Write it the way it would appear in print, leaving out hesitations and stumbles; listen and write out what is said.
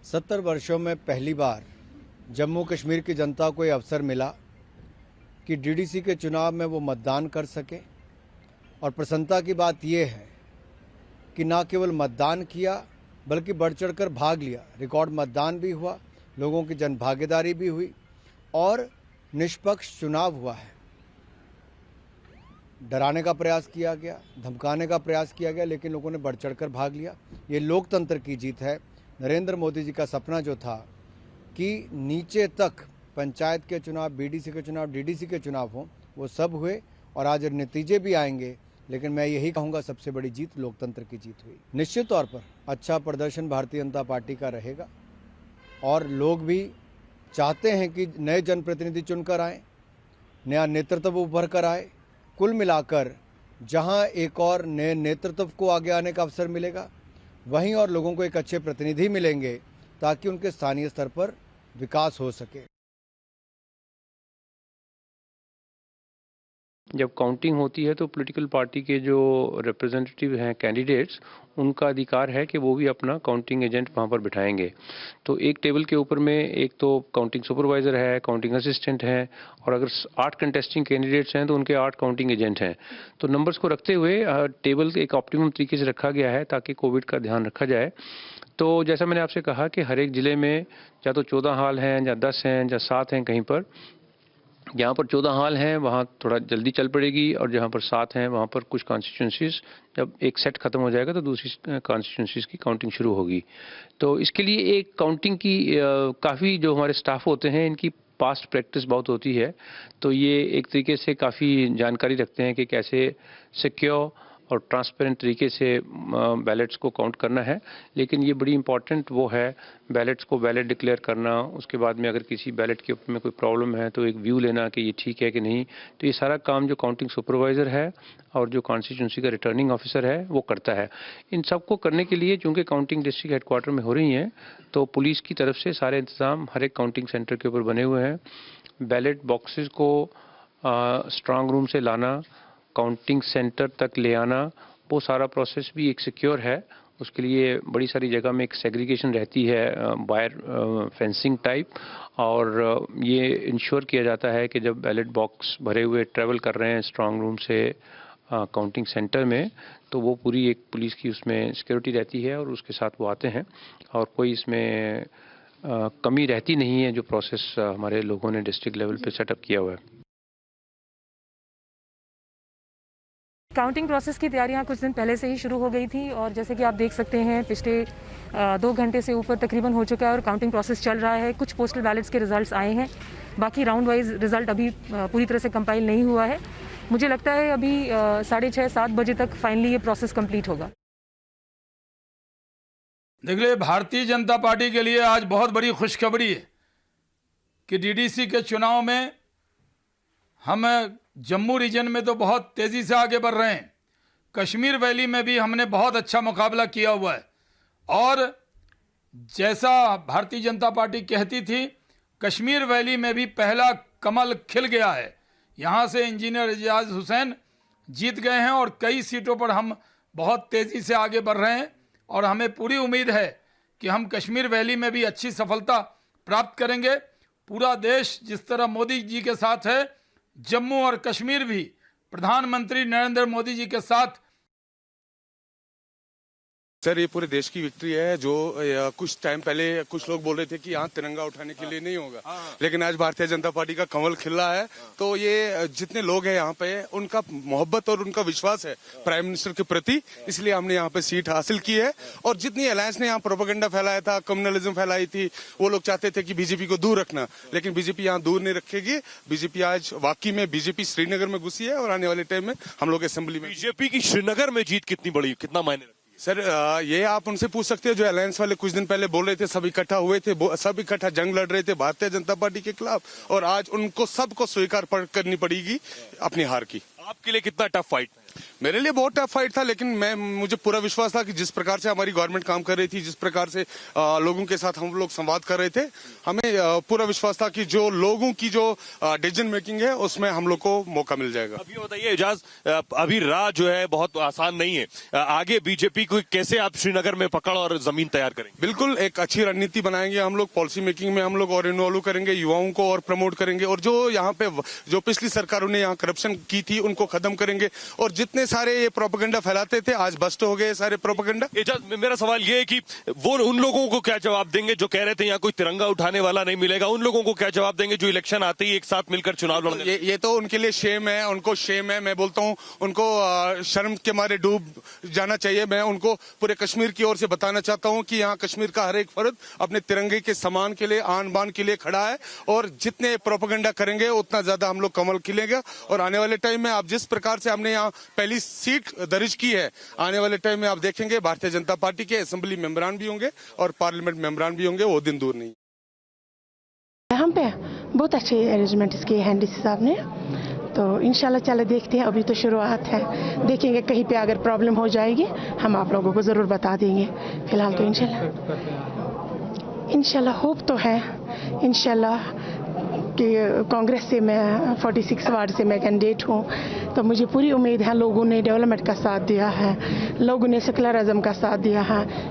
70 वर्षों में पहली बार जम्मू कश्मीर की जनता को ये अवसर मिला कि डीडीसी के चुनाव में वो मतदान कर सके। और प्रसन्नता की बात ये है कि ना केवल मतदान किया बल्कि बढ़ चढ़कर भाग लिया। रिकॉर्ड मतदान भी हुआ, लोगों की जनभागीदारी भी हुई और निष्पक्ष चुनाव हुआ है। डराने का प्रयास किया गया, धमकाने का प्रयास किया गया, लेकिन लोगों ने बढ़ चढ़कर भाग लिया। ये लोकतंत्र की जीत है। नरेंद्र मोदी जी का सपना जो था कि नीचे तक पंचायत के चुनाव, बीडीसी के चुनाव, डीडीसी के चुनाव हों, वो सब हुए और आज नतीजे भी आएंगे। लेकिन मैं यही कहूँगा, सबसे बड़ी जीत लोकतंत्र की जीत हुई। निश्चित तौर पर अच्छा प्रदर्शन भारतीय जनता पार्टी का रहेगा और लोग भी चाहते हैं कि नए जनप्रतिनिधि चुनकर आए, नया नेतृत्व उभर कर आए। कुल मिलाकर जहां एक और नए नेतृत्व को आगे आने का अवसर मिलेगा, वहीं और लोगों को एक अच्छे प्रतिनिधि मिलेंगे ताकि उनके स्थानीय स्तर पर विकास हो सके। जब काउंटिंग होती है तो पॉलिटिकल पार्टी के जो रिप्रेजेंटेटिव हैं, कैंडिडेट्स, उनका अधिकार है कि वो भी अपना काउंटिंग एजेंट वहाँ पर बिठाएंगे। तो एक टेबल के ऊपर में एक तो काउंटिंग सुपरवाइजर है, काउंटिंग असिस्टेंट है, और अगर 8 कंटेस्टिंग कैंडिडेट्स हैं तो उनके 8 काउंटिंग एजेंट हैं। तो नंबर्स को रखते हुए टेबल एक ऑप्टिमम तरीके से रखा गया है ताकि कोविड का ध्यान रखा जाए। तो जैसा मैंने आपसे कहा कि हर एक ज़िले में या तो 14 हाल हैं, या 10 हैं, या 7 हैं। कहीं पर जहाँ पर 14 हाल हैं वहाँ थोड़ा जल्दी चल पड़ेगी, और जहाँ पर 7 हैं वहाँ पर कुछ कॉन्स्टिट्यूंसीज, जब एक सेट खत्म हो जाएगा तो दूसरी कॉन्स्टिट्यूंसीज की काउंटिंग शुरू होगी। तो इसके लिए एक काउंटिंग की काफ़ी जो हमारे स्टाफ होते हैं, इनकी पास्ट प्रैक्टिस बहुत होती है। तो ये एक तरीके से काफ़ी जानकारी रखते हैं कि कैसे सिक्योर और ट्रांसपेरेंट तरीके से बैलेट्स को काउंट करना है। लेकिन ये बड़ी इंपॉर्टेंट वो है, बैलेट्स को वैलिड डिक्लेयर करना, उसके बाद में अगर किसी बैलेट के ऊपर में कोई प्रॉब्लम है तो एक व्यू लेना कि ये ठीक है कि नहीं। तो ये सारा काम जो काउंटिंग सुपरवाइज़र है और जो कॉन्स्टिट्यूंसी का रिटर्निंग ऑफिसर है वो करता है। इन सबको करने के लिए चूँकि काउंटिंग डिस्ट्रिक्ट हेडक्वार्टर में हो रही हैं, तो पुलिस की तरफ से सारे इंतज़ाम हर एक काउंटिंग सेंटर के ऊपर बने हुए हैं। बैलेट बॉक्सेस को स्ट्रांग रूम से लाना, काउंटिंग सेंटर तक ले आना, वो सारा प्रोसेस भी एक सिक्योर है। उसके लिए बड़ी सारी जगह में एक सेग्रीगेशन रहती है, वायर फेंसिंग टाइप, और ये इंश्योर किया जाता है कि जब बैलेट बॉक्स भरे हुए ट्रैवल कर रहे हैं स्ट्रांग रूम से काउंटिंग सेंटर में, तो वो पूरी एक पुलिस की उसमें सिक्योरिटी रहती है और उसके साथ वो आते हैं, और कोई इसमें कमी रहती नहीं है। जो प्रोसेस हमारे लोगों ने डिस्ट्रिक्ट लेवल पे सेटअप किया हुआ है। काउंटिंग प्रोसेस की तैयारियां कुछ दिन पहले से ही शुरू हो गई थी, और जैसे कि आप देख सकते हैं पिछले 2 घंटे से ऊपर तकरीबन हो चुका है और काउंटिंग प्रोसेस चल रहा है। कुछ पोस्टल बैलेट्स के रिजल्ट्स आए हैं, बाकी राउंड वाइज रिजल्ट अभी पूरी तरह से कंपाइल नहीं हुआ है। मुझे लगता है अभी 6:30-7 बजे तक फाइनली ये प्रोसेस कंप्लीट होगा। देखिए, भारतीय जनता पार्टी के लिए आज बहुत बड़ी खुशखबरी है कि डीडीसी के चुनाव में हम जम्मू रीजन में तो बहुत तेज़ी से आगे बढ़ रहे हैं। कश्मीर वैली में भी हमने बहुत अच्छा मुकाबला किया हुआ है, और जैसा भारतीय जनता पार्टी कहती थी, कश्मीर वैली में भी पहला कमल खिल गया है। यहाँ से इंजीनियर एजाज हुसैन जीत गए हैं और कई सीटों पर हम बहुत तेज़ी से आगे बढ़ रहे हैं, और हमें पूरी उम्मीद है कि हम कश्मीर वैली में भी अच्छी सफलता प्राप्त करेंगे। पूरा देश जिस तरह मोदी जी के साथ है, जम्मू और कश्मीर भी प्रधानमंत्री नरेंद्र मोदी जी के साथ। सर, ये पूरे देश की विक्ट्री है। जो कुछ टाइम पहले कुछ लोग बोल रहे थे कि यहाँ तिरंगा उठाने के लिए नहीं होगा, लेकिन आज भारतीय जनता पार्टी का कमल खिल रहा है। तो ये जितने लोग हैं यहाँ पे, उनका मोहब्बत और उनका विश्वास है प्राइम मिनिस्टर के प्रति, इसलिए हमने यहाँ पे सीट हासिल की है। और जितनी अलायंस ने यहाँ प्रोपेगेंडा फैलाया था, कम्युनलिज्म फैलाई थी, वो लोग चाहते थे कि बीजेपी को दूर रखना, लेकिन बीजेपी यहाँ दूर नहीं रखेगी। बीजेपी आज वाकई में बीजेपी श्रीनगर में घुसी है, और आने वाले टाइम में हम लोग असेंबली में। बीजेपी की श्रीनगर में जीत कितनी बड़ी, कितना मायने? सर, ये आप उनसे पूछ सकते हैं जो अलायंस वाले कुछ दिन पहले बोल रहे थे, सब इकट्ठा हुए थे, सब इकट्ठा जंग लड़ रहे थे भारतीय जनता पार्टी के खिलाफ, और आज उनको सबको स्वीकार करनी पड़ेगी अपनी हार की। आपके लिए कितना टफ फाइट? मेरे लिए बहुत टफ फाइट था, लेकिन मुझे पूरा विश्वास था कि जिस प्रकार से हमारी गवर्नमेंट काम कर रही थी, जिस प्रकार से लोगों के साथ हम लोग संवाद कर रहे थे, हमें पूरा विश्वास था कि जो लोगों की जो डिसीजन मेकिंग है उसमें हम लोग को मौका मिल जाएगा। अभी बताइए एजाज, अभी राह जो है बहुत आसान नहीं है, आगे बीजेपी को कैसे आप श्रीनगर में पकड़ और जमीन तैयार करेंगे? बिल्कुल एक अच्छी रणनीति बनाएंगे हम लोग, पॉलिसी मेकिंग में हम लोग और इन्वॉल्व करेंगे, युवाओं को और प्रमोट करेंगे, और जो यहाँ पे जो पिछली सरकारों ने यहाँ करप्शन की थी उनको खत्म करेंगे, और जितने सारे ये प्रोपेगेंडा फैलाते थे आज बस्ट हो गए सारे प्रोपेगेंडा। मेरा सवाल ये है कि वो उन लोगों को क्या जवाब देंगे जो कह रहे थे यहाँ कोई तिरंगा उठाने वाला नहीं मिलेगा? उन लोगों को क्या जवाब देंगे जो इलेक्शन आते ही एक साथ मिलकर चुनाव लड़ने? ये तो उनके लिए शेम है, उनको शेम है। मैं बोलता हूँ उनको शर्म के मारे डूब जाना चाहिए। मैं उनको पूरे कश्मीर की ओर से बताना चाहता हूँ कि यहाँ कश्मीर का हर एक फर्द अपने तिरंगे के सम्मान के लिए, आन बान के लिए खड़ा है, और जितने प्रोपेगेंडा करेंगे उतना ज्यादा हम लोग कमल खिलेगा। और आने वाले टाइम में आप जिस प्रकार से हमने यहाँ पहली सीट दर्ज की है, आने वाले टाइम में आप देखेंगे भारतीय जनता पार्टी के असेंबली मेंबरान भी होंगे और पार्लियामेंट मेंबरान भी होंगे, वो दिन दूर नहीं। यहाँ पे बहुत अच्छे अरेंजमेंट किए हैं डीसी साहब ने, तो इंशाल्लाह चले देखते हैं। अभी तो शुरुआत है, देखेंगे कहीं पे अगर प्रॉब्लम हो जाएगी हम आप लोगों को ज़रूर बता देंगे। फिलहाल तो इंशाल्लाह होप तो है इंशाल्लाह कि कांग्रेस से मैं 46 वार्ड से मैं कैंडिडेट हूँ, तो मुझे पूरी उम्मीद है। लोगों ने डेवलपमेंट का साथ दिया है, लोगों ने सेकुलरिज्म का साथ दिया है,